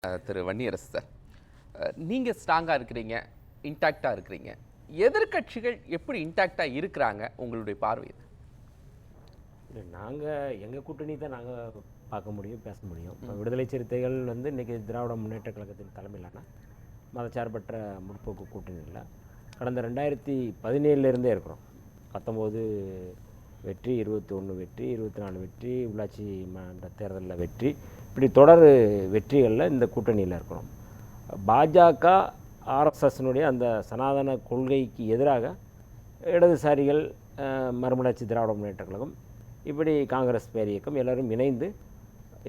திரு Vanniyarasu sir, நீங்கள் ஸ்ட்ராங்காக இருக்கிறீங்க, இன்டாக்டாக இருக்கிறீங்க. எதிர்கட்சிகள் எப்படி இன்டாக்டாக இருக்கிறாங்க உங்களுடைய பார்வையில்? இல்லை, நாங்கள் எங்கள் கூட்டணி தான் நாங்கள் பார்க்க முடியும், பேச முடியும். இப்போ விடுதலை சிறுத்தைகள் வந்து இன்றைக்கி திராவிட முன்னேற்ற கழகத்தின் தலைமையிலான மதச்சார்பற்ற முற்போக்கு கூட்டணியில் கடந்த 2017 இருக்கிறோம். 19 வெற்றி, 21 வெற்றி, 24 வெற்றி, உள்ளாட்சி மன்ற தேர்தலில் வெற்றி, இப்படி தொடர் வெற்றிகளில் இந்த கூட்டணியில் இருக்கிறோம். பாஜக ஆர்எஸ்எஸ்னுடைய அந்த சனாதன கொள்கைக்கு எதிராக இடதுசாரிகள், மறுமலர்ச்சி திராவிட முன்னேற்ற கழகம், இப்படி காங்கிரஸ் பேரியக்கம் எல்லோரும் இணைந்து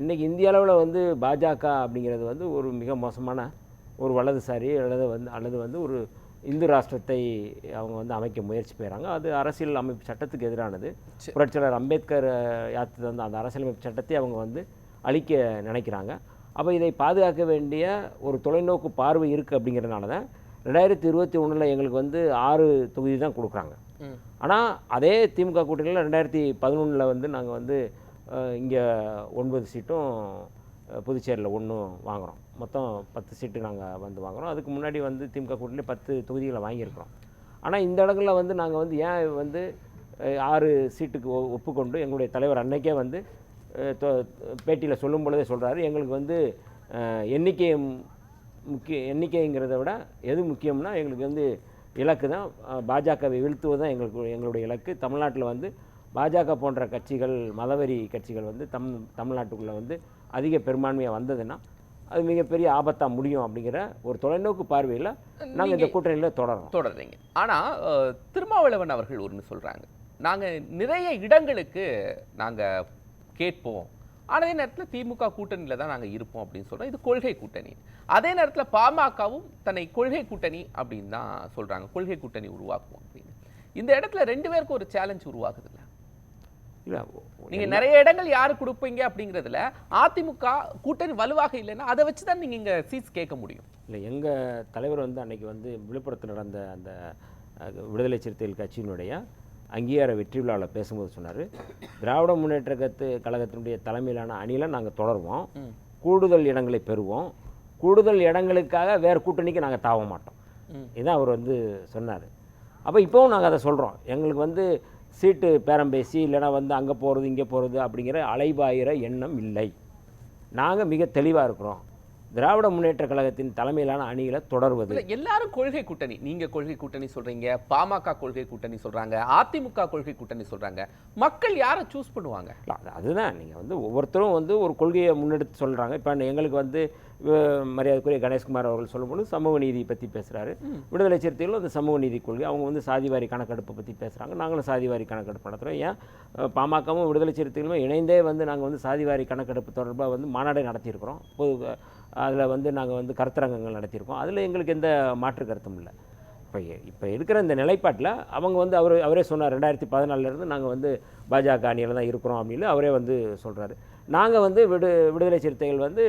இன்றைக்கி இந்திய அளவில் வந்து பாஜக அப்படிங்கிறது வந்து ஒரு மிக மோசமான ஒரு வலதுசாரி அல்லது வந்து ஒரு இந்து ராஷ்டிரத்தை அவங்க வந்து அமைக்க முயற்சி செய்கிறாங்க. அது அரசியல் அமைப்பு சட்டத்துக்கு எதிரானது. புரட்சியாளர் அம்பேத்கர் யாத்து தந்த அந்த அரசியலமைப்பு சட்டத்தை அவங்க வந்து அழிக்க நினைக்கிறாங்க. அப்போ இதை பாதுகாக்க வேண்டிய ஒரு தொலைநோக்கு பார்வை இருக்குது. அப்படிங்கிறதுனால தான் 2021 எங்களுக்கு வந்து 6 தொகுதி தான் கொடுக்குறாங்க. ஆனால் அதே திமுக கூட்டணியில் 2011 வந்து நாங்கள் வந்து இங்கே 9 சீட்டும், புதுச்சேரியில் 1 வாங்குகிறோம். மொத்தம் 10 சீட்டு நாங்கள் வந்து வாங்குகிறோம். அதுக்கு முன்னாடி வந்து திமுக கூட்டணியில் 10 தொகுதிகளை வாங்கியிருக்கிறோம். ஆனால் இந்த இடங்களில் வந்து நாங்கள் வந்து ஏன் வந்து 6 சீட்டுக்கு ஒப்புக்கொண்டு எங்களுடைய தலைவர் அன்னைக்கே வந்து பேட்டியில் சொல்லும் பொழுதே சொல்கிறாரு, எங்களுக்கு வந்து எண்ணிக்கைங்கிறத விட எது முக்கியம்னா எங்களுக்கு வந்து இலக்கு தான் பாஜகவை வீழ்த்துவது தான் எங்களுடைய இலக்கு. தமிழ்நாட்டில் வந்து பாஜக போன்ற கட்சிகள், மதவெறி கட்சிகள் வந்து தமிழ்நாட்டுக்குள்ளே வந்து அதிக பெரும்பான்மையாக வந்ததுன்னா அது மிகப்பெரிய ஆபத்தாக முடியும் அப்படிங்கிற ஒரு தொலைநோக்கு பார்வையில் நாங்கள் இந்த கூட்டணியில் தொடர்றீங்க. ஆனால் திருமாவளவன் அவர்கள் ஒன்று சொல்கிறாங்க, நாங்கள் நிறைய இடங்களுக்கு நாங்கள் கேட்போம், அதே நேரத்தில் திமுக கூட்டணியில் தான் நாங்கள் இருப்போம் அப்படின்னு சொல்கிறோம். இது கொள்கை கூட்டணி. அதே நேரத்தில் பாமகவும் தன்னை கொள்கை கூட்டணி அப்படின்னு தான் சொல்கிறாங்க, கொள்கை கூட்டணி உருவாக்குவோம் அப்படின்னு. இந்த இடத்துல 2 பேருக்கும் ஒரு சேலஞ்ச் உருவாகுது இல்லை? இல்லை, நீங்கள் நிறைய இடங்கள் யாரு கொடுப்பீங்க அப்படிங்கிறதுல அதிமுக கூட்டணி வலுவாக இல்லைன்னா அதை வச்சு தான் நீங்கள் இங்கே சீட்ஸ் கேட்க முடியும். இல்லை, எங்கள் தலைவர் வந்து அன்னைக்கு வந்து விழுப்புரத்தில் நடந்த அந்த விடுதலை சிறுத்தைகள் கட்சியினுடைய அங்கீகார வெற்றி விழாவில் பேசும்போது சொன்னார், திராவிட முன்னேற்ற கழகத்தினுடைய தலைமையிலான அணியில் நாங்கள் தொடருவோம், கூடுதல் இடங்களை பெறுவோம், கூடுதல் இடங்களுக்காக வேறு கூட்டணிக்கு நாங்கள் தாவ மாட்டோம். இதுதான் அவர் வந்து சொன்னார். அப்போ இப்போவும் நாங்கள் அதை சொல்கிறோம். எங்களுக்கு வந்து சீட்டு பேரம் பேசி இல்லைனா வந்து அங்கே போகிறது இங்கே போகிறது அப்படிங்கிற அலைபாயிற எண்ணம் இல்லை. நாங்கள் மிக தெளிவாக இருக்கிறோம். திராவிட முன்னேற்ற கழகத்தின் தலைமையிலான அணிகளை தொடர்வது. எல்லாரும் கொள்கை கூட்டணி, நீங்க கொள்கை கூட்டணி சொல்றீங்க, பாமக கொள்கை கூட்டணி சொல்றாங்க, அதிமுக கொள்கை கூட்டணி சொல்றாங்க. மக்கள் யாரை சூஸ் பண்ணுவாங்க? அதுதான் நீங்கள் வந்து ஒவ்வொருத்தரும் வந்து ஒரு கொள்கையை முன்னெடுத்து சொல்கிறாங்க. இப்போ எங்களுக்கு வந்து மரியாதைக்குரிய கணேஷ்குமார் அவர்கள் சொல்லும்போது சமூக நீதி பற்றி பேசுகிறாரு. விடுதலை சிறுத்தைகளும் அந்த சமூக நீதி கொள்கை, அவங்க வந்து சாதிவாரி கணக்கெடுப்பை பற்றி பேசுகிறாங்க. நாங்களும் சாதிவாரி கணக்கெடுப்பு நடத்துகிறோம். ஏன் பாமகவும் விடுதலை சிறுத்தைகளுமே இணைந்தே வந்து நாங்கள் வந்து சாதிவாரி கணக்கெடுப்பு தொடர்பாக வந்து மாநாடை நடத்தியிருக்கிறோம். பொது அதில் வந்து நாங்கள் வந்து கருத்தரங்கங்கள் நடத்தியிருக்கோம். அதில் எங்களுக்கு எந்த மாற்று கருத்தும் இல்லை. இப்போ இருக்கிற இந்த நிலைப்பாட்டில் அவங்க வந்து அவரே சொன்னார், 2014 நாங்கள் வந்து பாஜக அணியில் தான் இருக்கிறோம் அப்படின்னு அவரே வந்து சொல்கிறாரு. நாங்கள் வந்து விடுதலை சிறுத்தைகள் வந்து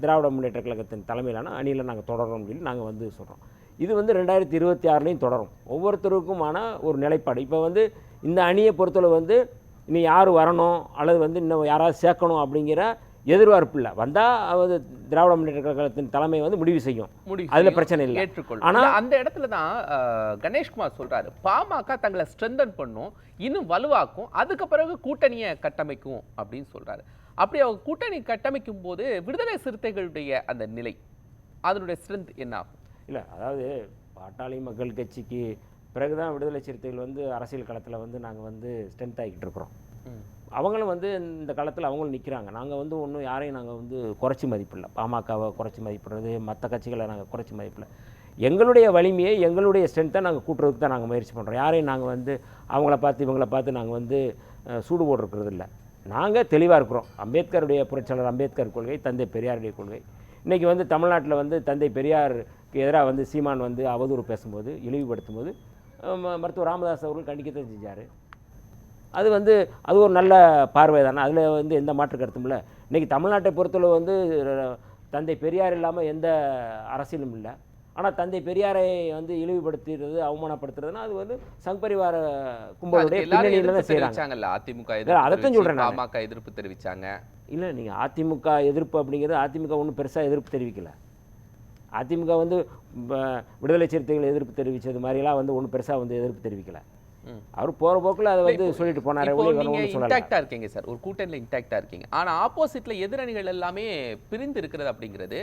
திராவிட முன்னேற்ற கழகத்தின் தலைமையிலான அணியில் நாங்கள் தொடரோம் அப்படின்னு நாங்கள் வந்து சொல்கிறோம். இது வந்து 2026 தொடரும். ஒவ்வொருத்தருக்குமான ஒரு நிலைப்பாடு. இப்போ வந்து இந்த அணியை பொறுத்தளவு வந்து இனி யார் வரணும் அல்லது வந்து இன்னும் யாராவது சேர்க்கணும் அப்படிங்கிற எதிர்பார்ப்பு இல்லை. வந்தால் அது திராவிட முன்னேற்ற கழகத்தின் தலைமை வந்து முடிவு செய்யும். அதில் பிரச்சனை இல்லை. ஆனால் அந்த இடத்துல தான் கணேஷ்குமார் சொல்றாரு, பாமக தங்களை ஸ்ட்ரென்தன் பண்ணும், இன்னும் வலுவாக்கும், அதுக்கு பிறகு கூட்டணியை கட்டமைக்கும் அப்படின்னு சொல்றாரு. அப்படி அவங்க கூட்டணி கட்டமைக்கும் போது விடுதலை சிறுத்தைகளுடைய அந்த நிலை, அதனுடைய ஸ்ட்ரென்த் என்ன ஆகும்? இல்லை, அதாவது பாட்டாளி மக்கள் கட்சிக்கு பிறகுதான் விடுதலை சிறுத்தைகள் வந்து அரசியல் களத்தில் வந்து நாங்கள் வந்து ஸ்ட்ரென்த் ஆகிக்கிட்டு இருக்கிறோம். அவங்களும் வந்து இந்த காலத்தில் அவங்களும் நிற்கிறாங்க. நாங்கள் வந்து ஒன்றும் யாரையும் நாங்கள் வந்து குறைச்சி மதிப்பில்லை. பாமகவை குறைச்சி மதிப்பிடுறது, மற்ற கட்சிகளை நாங்கள் குறைச்சி மதிப்பில்லை. எங்களுடைய வலிமையை, எங்களுடைய ஸ்ட்ரென்த்தை நாங்கள் கூட்டுறதுக்கு தான் நாங்கள் முயற்சி பண்ணுறோம். யாரையும் நாங்கள் வந்து அவங்கள பார்த்து இவங்களை பார்த்து நாங்கள் வந்து சூடு போட்டுருக்கிறது இல்லை. நாங்கள் தெளிவாக இருக்கிறோம். அம்பேத்கருடைய புரட்சியாளர் அம்பேத்கர் கொள்கை, தந்தை பெரியாருடைய கொள்கை. இன்றைக்கி வந்து தமிழ்நாட்டில் வந்து தந்தை பெரியாருக்கு எதிராக வந்து சீமான் வந்து அவதூறு பேசும்போது, இழிவுபடுத்தும் போது மருத்துவர் ராமதாஸ் அவர்கள் கண்டிக்கத்தான் செஞ்சார். அது வந்து அது ஒரு நல்ல பார்வை தானே, அதில் வந்து எந்த மாற்று கருத்தும் இல்லை. இன்றைக்கி தமிழ்நாட்டை பொறுத்தளவு வந்து தந்தை பெரியார் இல்லாமல் எந்த அரசியலும் இல்லை. ஆனால் தந்தை பெரியாரை வந்து இழிவுபடுத்துறது, அவமானப்படுத்துறதுன்னா அது வந்து சங்பரிவார கும்பலுடைய பின்னணியில் தான் செய்கிறாங்க. அதிமுக அதைத்தான் சொல்கிறேன். பாமக எதிர்ப்பு தெரிவித்தாங்க. இல்லை நீங்கள் அதிமுக எதிர்ப்பு அப்படிங்கிறது அதிமுக ஒன்றும் பெருசாக எதிர்ப்பு தெரிவிக்கல. அதிமுக வந்து விடுதலை சிறுத்தைகள் எதிர்ப்பு தெரிவித்தது மாதிரிலாம் வந்து ஒன்றும் பெருசாக வந்து எதிர்ப்பு தெரிவிக்கல. அவர் போகிற போக்கில் அதை வந்து சொல்லிட்டு போனார். நீங்க இன்டாக்டா இருக்கீங்க சார், ஒரு கூட்டணியில் இன்டாக்டா இருக்கீங்க. ஆனா ஆப்போசிட்ல எதிரணிகள் எல்லாமே பிரிந்து இருக்கிறது அப்படிங்கிறது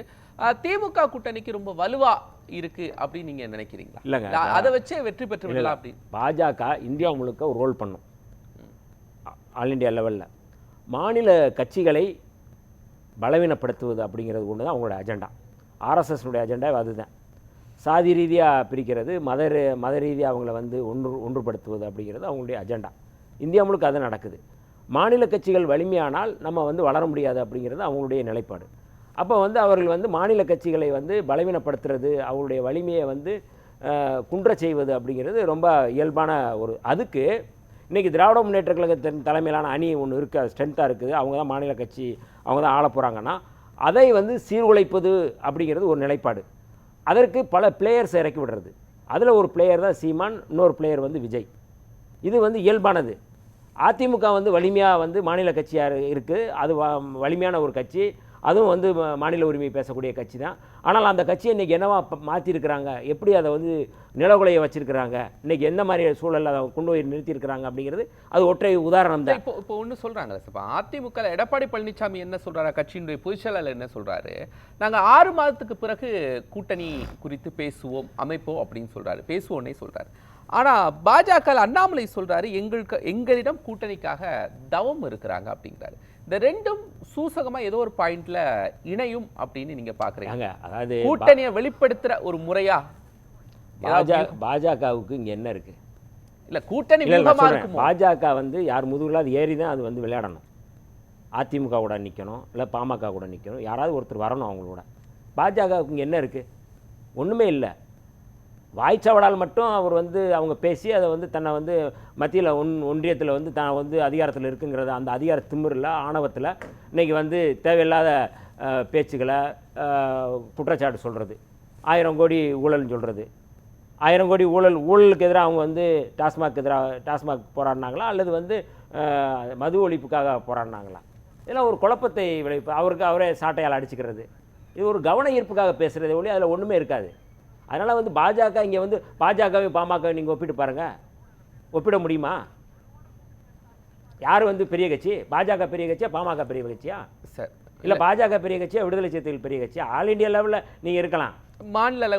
திமுக கூட்டணிக்கு ரொம்ப வலுவா இருக்கு அப்படின்னு நீங்க நினைக்கிறீங்களா? இல்லைங்க, அதை வச்சே வெற்றி பெற்று விடலாம் அப்படி. பாஜக இந்தியா முழுக்க ஒரு ரோல் பண்ணும். ஆல் இண்டியா லெவலில் மாநில கட்சிகளை பலவீனப்படுத்துவது அப்படிங்கிறது ஒன்று தான் அவங்களோட அஜெண்டா. ஆர்எஸ்எஸ்னுடைய அஜெண்டா அதுதான். சாதி ரீதியாக பிரிக்கிறது, மத ரீதியாக அவங்கள வந்து ஒன்றுபடுத்துவது அப்படிங்கிறது அவங்களுடைய அஜெண்டா. இந்தியா முழுக்க அது நடக்குது. மாநில கட்சிகள் வலிமையானால் நம்ம வந்து வளர முடியாது அப்படிங்கிறது அவங்களுடைய நிலைப்பாடு. அப்போ வந்து அவர்கள் வந்து மாநில கட்சிகளை வந்து பலவீனப்படுத்துறது, அவங்களுடைய வலிமையை வந்து குன்ற செய்வது அப்படிங்கிறது ரொம்ப இயல்பான அதுக்கு இன்றைக்கி திராவிட முன்னேற்ற கழகத்தின் தலைமையிலான அணி ஒன்று இருக்குது, அது ஸ்ட்ரென்த்தாக இருக்குது, அவங்க தான் மாநில கட்சி, அவங்க தான் ஆள போகிறாங்கன்னா அதை வந்து சீர்குலைப்பது அப்படிங்கிறது ஒரு நிலைப்பாடு. அதற்கு பல பிளேயர்ஸ் இறக்கி விடுறது. அதில் ஒரு பிளேயர் தான் சீமான், இன்னொரு பிளேயர் வந்து விஜய். இது வந்து இயல்பானது. அதிமுக வந்து வலிமையாக வந்து மாநில கட்சியாக இருக்குது, அது வலிமையான ஒரு கட்சி, அதுவும் வந்து மாநில உரிமை பேசக்கூடிய கட்சி தான். ஆனால் அந்த கட்சியை இன்றைக்கி என்னவா மாற்றிருக்கிறாங்க, எப்படி அதை வந்து நிலகுலையை வச்சுருக்கிறாங்க, இன்றைக்கி எந்த மாதிரி சூழலில் அதை கொண்டு போய் நிறுத்தியிருக்கிறாங்க அப்படிங்கிறது அது ஒற்றை உதாரணம் தான். இப்போ ஒன்று சொல்கிறாங்க சார், இப்போ அதிமுக எடப்பாடி பழனிசாமி என்ன சொல்கிறாரு, கட்சியினுடைய பொதுச்செயலாளர் என்ன சொல்கிறாரு, நாங்கள் 6 மாதத்துக்கு பிறகு கூட்டணி குறித்து பேசுவோம், அமைப்போம் அப்படின்னு சொல்கிறாரு, பேசுவோன்னே சொல்கிறாரு. ஆனால் பாஜக அண்ணாமலை சொல்கிறாரு எங்களிடம் கூட்டணிக்காக தவம் இருக்கிறாங்க அப்படிங்கிறாரு. இந்த ரெண்டும் சூசகமாக ஏதோ ஒரு பாயிண்ட்ல இணையும் அப்படின்னு நீங்க பாக்குறீங்க. அதாவது கூட்டணியை வெளிப்படுத்துற ஒரு முறையா பாஜகவுக்கு இங்க என்ன இருக்கு? இல்ல கூட்டணி பாஜக வந்து யார் முதுகுல அது ஏறி தான் அது வந்து விளையாடணும். அதிமுக கூட நிற்கணும், இல்லை பாமக கூட நிற்கணும், யாராவது ஒருத்தர் வரணும் அவங்களோட. பாஜகவுக்கு இங்கே என்ன இருக்குது? ஒன்றுமே இல்லை. வாய்ச்சவடால் மட்டும் அவர் வந்து அவங்க பேசி அதை வந்து தன்னை வந்து மத்தியில் ஒன்றியத்தில் வந்து தான் வந்து அதிகாரத்தில் இருக்குங்கிறத அந்த அதிகார திமிரில் ஆணவத்தில் இன்றைக்கி வந்து தேவையில்லாத பேச்சுக்களை குற்றச்சாட்டு சொல்கிறது, 1000 கோடி ஊழல்னு சொல்கிறது. 1000 கோடி ஊழலுக்கு எதிராக அவங்க வந்து டாஸ்மாக் போராடினாங்களா அல்லது வந்து மது ஒழிப்புக்காக போராடினாங்களா? இதெல்லாம் ஒரு குழப்பத்தை விளைவிப்பு. அவரே சாட்டையால் அடிச்சுக்கிறது, இது ஒரு கவன ஈர்ப்புக்காக பேசுகிறதே ஒழி அதில் ஒன்றுமே இருக்காது. அதனால் வந்து பாஜக இங்கே வந்து பாஜகவையும் பாமகவையும் நீங்கள் ஒப்பிட்டு பாருங்கள், ஒப்பிட முடியுமா? யார் வந்து பெரிய கட்சி? பாஜக பெரிய கட்சியா பாமக பெரிய கட்சியா? சார் இல்லை பாஜக பெரிய கட்சியா விடுதலை சிறுத்தைகள் பெரிய கட்சியா? ஆல் இண்டியா லெவலில் நீங்கள் இருக்கலாம், மாநில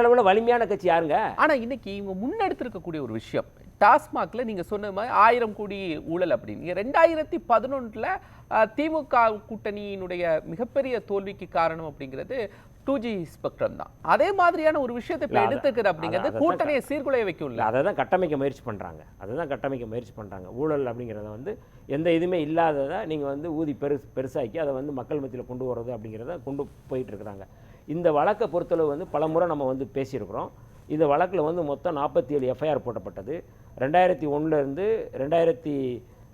அளவில் வலிமையான கட்சி யாருங்க? ஆனால் இன்னைக்கு இவங்க முன்னெடுத்திருக்கக்கூடிய ஒரு விஷயம், டாஸ்மாக்ல நீங்க சொன்ன மாதிரி 1000 கோடி ஊழல் அப்படின்னு 2011 திமுக கூட்டணியினுடைய மிகப்பெரிய தோல்விக்கு காரணம் அப்படிங்கிறது 2G ஸ்பெக்ட்ரம் தான். அதே மாதிரியான ஒரு விஷயத்தை இப்போ எடுத்துக்கிறது அப்படிங்கிறது கூட்டணியை சீர்குலைய வைக்கும். அதை தான் கட்டமைக்க முயற்சி பண்ணுறாங்க. ஊழல் அப்படிங்கிறத வந்து எந்த இதுவுமே இல்லாததை நீங்கள் வந்து ஊதி பெருசாக்கி அதை வந்து மக்கள் மத்தியில் கொண்டு வர்றது அப்படிங்கிறத கொண்டு போயிட்டு இருக்கிறாங்க. இந்த வழக்கை பொறுத்தளவு வந்து பல முறை நம்ம வந்து பேசியிருக்கிறோம். இந்த வழக்கில் வந்து மொத்தம் 47 எஃப்ஐஆர் போட்டப்பட்டது. 2001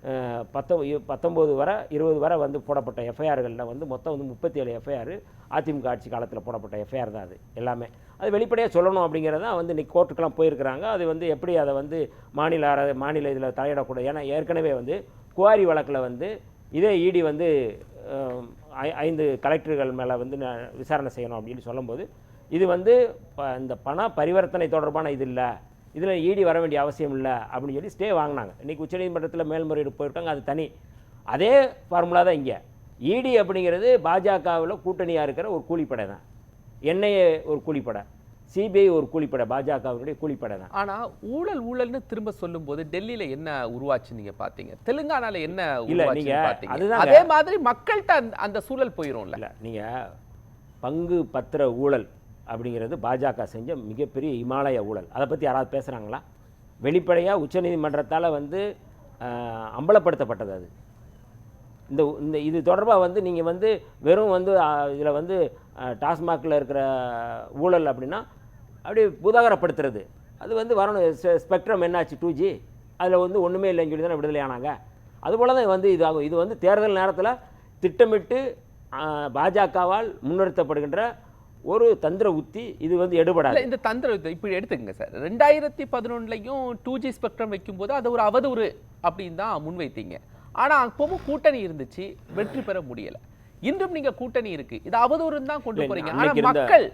19 வரை 20 வரை வந்து போடப்பட்ட எஃப்ஐஆர்களில் வந்து மொத்தம் வந்து 37 எஃப்ஐஆர் அதிமுக ஆட்சி காலத்தில் போடப்பட்ட எஃப்ஐஆர் தான். அது எல்லாமே அது வெளிப்படையாக சொல்லணும் அப்படிங்கிறது தான் வந்து இன்றைக்கி கோர்ட்டுக்கெல்லாம் போயிருக்கிறாங்க. அது வந்து எப்படி அதை வந்து மாநில இதில் தலையிடக்கூடாது. ஏன்னா ஏற்கனவே வந்து குவாரி வழக்கில் வந்து இதே இடி வந்து 5 கலெக்டர்கள் மேலே வந்து விசாரணை செய்யணும் அப்படின்னு சொல்லும்போது இது வந்து இந்த பண பரிவர்த்தனை தொடர்பான இது இல்லை, இதில் இடி வர வேண்டிய அவசியம் இல்லை அப்படின்னு சொல்லி ஸ்டே வாங்கினாங்க. இன்றைக்கி உச்சநீதிமன்றத்தில் மேல்முறையீடு போயிருக்காங்க, அது தனி. அதே ஃபார்முலா தான் இங்கே. இடி அப்படிங்கிறது பாஜகவில் கூட்டணியாக இருக்கிற ஒரு கூலிப்படை தான். என்ஐஏ ஒரு கூலிப்படை, சிபிஐ ஒரு கூலிப்படை, பாஜகவுடைய கூலிப்படை தான். ஆனால் ஊழல்னு திரும்ப சொல்லும்போது டெல்லியில் என்ன உருவாச்சு நீங்கள் பார்த்தீங்க, தெலுங்கானாவில் என்ன இல்லை நீங்கள் அதுதான் அதே மாதிரி மக்கள்கிட்ட அந்த சூழல் போயிடும்ல. இல்லை நீங்கள் பங்கு பத்திர ஊழல் அப்படிங்கிறது பாஜக செஞ்ச மிகப்பெரிய இமாலய ஊழல். அதை பற்றி யாராவது பேசுகிறாங்களா? வெளிப்படையாக உச்சநீதிமன்றத்தால் வந்து அம்பலப்படுத்தப்பட்டது. அது இந்த இது தொடர்பாக வந்து நீங்கள் வந்து வெறும் வந்து இதில் வந்து டாஸ்மாகில் இருக்கிற ஊழல் அப்படின்னா அப்படி பூதாகரப்படுத்துறது, அது வந்து வரணும். ஸ்பெக்ட்ரம் என்னாச்சு 2G, அதில் வந்து ஒன்றுமே இல்லைன்னு சொல்லி தானே விடுதலை ஆனாங்க. அதுபோல் தான் வந்து இதாகும். இது வந்து தேர்தல் நேரத்தில் திட்டமிட்டு பாஜகவால் முன்னிறுத்தப்படுகின்ற ஒரு தந்திர உத்தி. இது வந்து எடுபடாது. இந்த தந்திர உத்தி இப்படி எடுத்துக்கங்க சார். 2011 2G ஸ்பெக்ட்ரம் வைக்கும்போது அது ஒரு அவதூறு அப்படின்னு தான் முன்வைத்தீங்க. ஆனா அப்பவும் கூட்டணி இருந்துச்சு, வெற்றி பெற முடியல. இன்றும் நீங்க கூட்டணி இருக்கு, இது அவதூறுன்னு தான் கொண்டு போறீங்க. ஆனா மக்கள்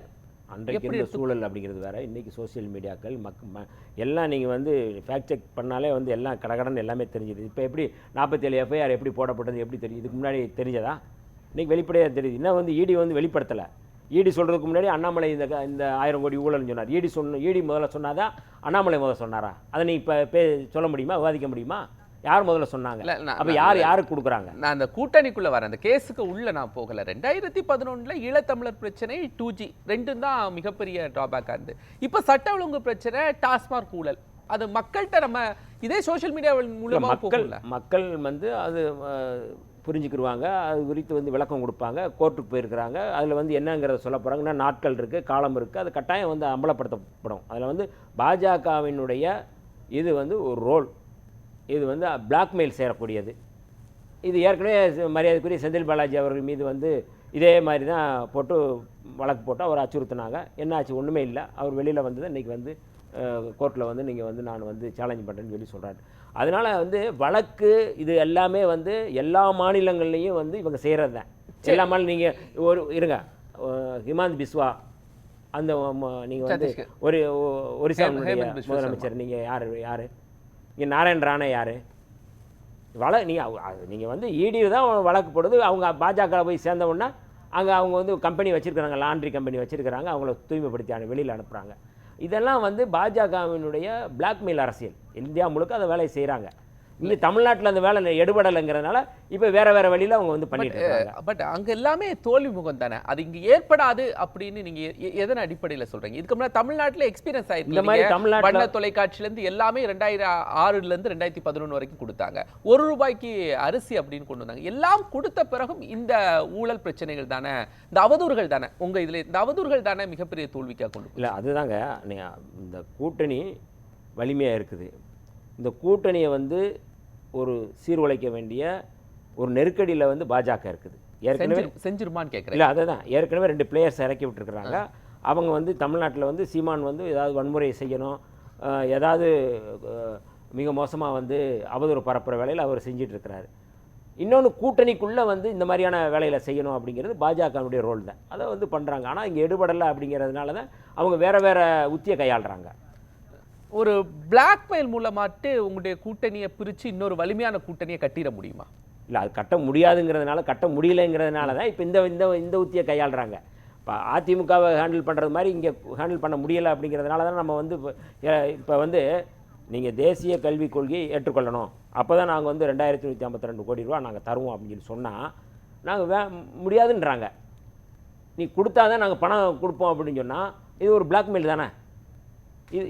அன்றைக்கு இருந்த சூழல் அப்படிங்கிறது வேற. இன்னைக்கு சோசியல் மீடியாக்கள் எல்லாம் நீங்கள் வந்து ஃபேக்ட் செக் பண்ணாலே வந்து எல்லாம் கடகடன்னு எல்லாமே தெரிஞ்சுது. இப்போ எப்படி 47 எஃப்ஐஆர் எப்படி போடப்பட்டது எப்படி தெரியும்? இதுக்கு முன்னாடி தெரிஞ்சதா? இன்றைக்கி வெளிப்படையாக தெரியுது. இன்னும் வந்து இடி வந்து வெளிப்படுத்தலை. இடி சொல்கிறதுக்கு முன்னாடி அண்ணாமலை இந்த 1000 கோடி ஊழல்னு சொன்னார். இடி முதல்ல சொன்னாதான் அண்ணாமலை முதல்ல சொன்னாரா? அதை நீ இப்போ சொல்ல முடியுமா, விவாதிக்க முடியுமா? யார் முதல்ல சொன்னாங்க? அப்போ யாருக்கு கொடுக்குறாங்க? நான் அந்த கூட்டணிக்குள்ள வரேன், அந்த கேஸுக்கு உள்ள நான் போகல. 2011 ஈழத்தமிழர் பிரச்சனை 2G ரெண்டும் தான் மிகப்பெரிய டிராபேக்காக இருந்து. இப்போ சட்ட ஒழுங்கு பிரச்சனை, டாஸ்மாக் ஊழல், அது மக்கள்கிட்ட நம்ம இதே சோஷியல் மீடியா மூலமா மக்கள் வந்து அது புரிஞ்சுக்கிடுவாங்க. அது குறித்து வந்து விளக்கம் கொடுப்பாங்க. கோர்ட்டுக்கு போயிருக்கிறாங்க. அதில் வந்து என்னங்கிறத சொல்ல போகிறாங்கன்னா நாட்கள் இருக்குது, காலம் இருக்குது. அது கட்டாயம் வந்து அம்பலப்படுத்தப்படும். அதில் வந்து பாஜகவினுடைய இது வந்து ஒரு ரோல், இது வந்து பிளாக்மெயில் சேரக்கூடியது. இது ஏற்கனவே மரியாதைக்குரிய செந்தில் பாலாஜி அவர்கள் மீது வந்து இதே மாதிரி தான் போட்டு வழக்கு போட்டு அவர் அச்சுறுத்தினாங்க. என்ன ஆச்சு? ஒன்றுமே இல்லை. அவர் வெளியில் வந்தது இன்றைக்கி வந்து கோர்ட்டில் வந்து நீங்கள் வந்து நான் வந்து சேலஞ்ச் பண்ணுறேன்னு சொல்லி சொல்கிறாரு. அதனால் வந்து வழக்கு இது எல்லாமே வந்து எல்லா மாநிலங்கள்லேயும் வந்து இவங்க செய்கிறது தான். எல்லா மாநிலம் நீங்கள் ஒரு இருங்க, ஹிமாந்த் பிஸ்வா அந்த நீங்கள் வந்து ஒரு ஒரிசா முதலமைச்சர், நீங்கள் யார் இங்கே நாராயண் ராணே யார்? நீங்கள் வந்து இடி தான் வழக்கு போடுது. அவங்க பாஜக போய் சேர்ந்தவுடனே அங்கே அவங்க வந்து கம்பெனி வச்சுருக்கிறாங்க, லாண்ட்ரி கம்பெனி வச்சுருக்கிறாங்க. அவங்கள தூய்மைப்படுத்தி வெளியில் அனுப்புகிறாங்க. இதெல்லாம் வந்து பாஜகவினுடைய பிளாக்மெயில் அரசியல். இந்தியா முழுக்க அந்த வேலையை செய்கிறாங்க. இங்கே தமிழ்நாட்டில் அந்த வேலை எடுபடலைங்கிறதுனால இப்போ வேற வழியில் அவங்க வந்து பண்ணிட்டு இருக்காங்க. பட் அங்கே எல்லாமே தோல்வி முகம் தானே, அது இங்கே ஏற்படாது அப்படின்னு நீங்கள் எதன் அடிப்படையில் சொல்கிறீங்க? இதுக்கு முன்னாடி தமிழ்நாட்டில் எக்ஸ்பீரியன்ஸ் ஆயிருக்கு. இந்த மாதிரி தமிழ்நாட்டில் வண்ண தொலைக்காட்சியிலேருந்து எல்லாமே 2006 2011 வரைக்கும் கொடுத்தாங்க. ₹1 அரிசி அப்படின்னு கொண்டு வந்தாங்க. எல்லாம் கொடுத்த பிறகும் இந்த ஊழல் பிரச்சனைகள் தானே, இந்த அவதூறுகள் தானே, உங்கள் இதில் இந்த அவதூறுகள் தானே மிகப்பெரிய தோல்விக்காக கொண்டு இல்லை. அதுதாங்க, இந்த கூட்டணி வலிமையாக இருக்குது. இந்த கூட்டணியை வந்து ஒரு சீர்குலைக்க வேண்டிய ஒரு நெருக்கடியில் வந்து பாஜக இருக்குது. ஏற்கனவே செஞ்சிருமான்னு கேட்குறேன். இல்லை, அதுதான் ஏற்கனவே 2 பிளேயர்ஸ் இறக்கி விட்டுருக்குறாங்க. அவங்க வந்து தமிழ்நாட்டில் வந்து சீமான் வந்து ஏதாவது வன்முறை செய்யணும், ஏதாவது மிக மோசமாக வந்து அவதூறு பரப்புகிற வேலையில் அவர் செஞ்சிட்ருக்கிறாரு. இன்னொன்று, கூட்டணிக்குள்ளே வந்து இந்த மாதிரியான வேலையில் செய்யணும் அப்படிங்கிறது பாஜகனுடைய ரோல் தான். அதை வந்து பண்ணுறாங்க. ஆனால் இங்கே எடுபடலை அப்படிங்கிறதுனால தான் அவங்க வேறு உத்தியை கையாளுறாங்க. ஒரு பிளாக்மெயில் மூலமாட்டு உங்களுடைய கூட்டணியை பிரித்து இன்னொரு வலிமையான கூட்டணியை கட்டிட முடியுமா? இல்லை, அது கட்ட முடியாதுங்கிறதுனால, கட்ட முடியலைங்கிறதுனால தான் இப்போ இந்த உத்தியை கையாளுறாங்க. இப்போ அதிமுகவை ஹேண்டில் பண்ணுறது மாதிரி இங்கே ஹேண்டில் பண்ண முடியலை அப்படிங்கிறதுனால தான் நம்ம வந்து இப்போ வந்து நீங்கள் தேசிய கல்விக் கொள்கையை ஏற்றுக்கொள்ளணும், அப்போ தான் நாங்கள் வந்து 2152 கோடி ரூபா நாங்கள் தருவோம் அப்படின்னு சொல்லி சொன்னால் நாங்கள் முடியாதுன்றாங்க. நீ கொடுத்தா தான் நாங்கள் பணம் கொடுப்போம் அப்படின்னு சொன்னால் இது ஒரு பிளாக்மெயில் தானே.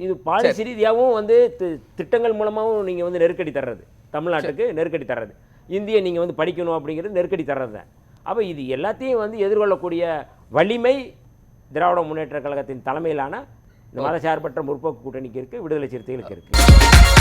இது பாலிசி ரீதியாகவும் வந்து திட்டங்கள் மூலமாகவும் நீங்கள் வந்து நெருக்கடி தர்றது, தமிழ்நாட்டுக்கு நெருக்கடி தர்றது, இந்தியை நீங்கள் வந்து படிக்கணும் அப்படிங்கிறது நெருக்கடி தர்றது தான். அப்போ இது எல்லாத்தையும் வந்து எதிர்கொள்ளக்கூடிய வலிமை திராவிட முன்னேற்ற கழகத்தின் தலைமையிலான இந்த மதசார்பற்ற முற்போக்கு கூட்டணிக்கு இருக்குது, விடுதலை சிறுத்தைகளுக்கு இருக்குது.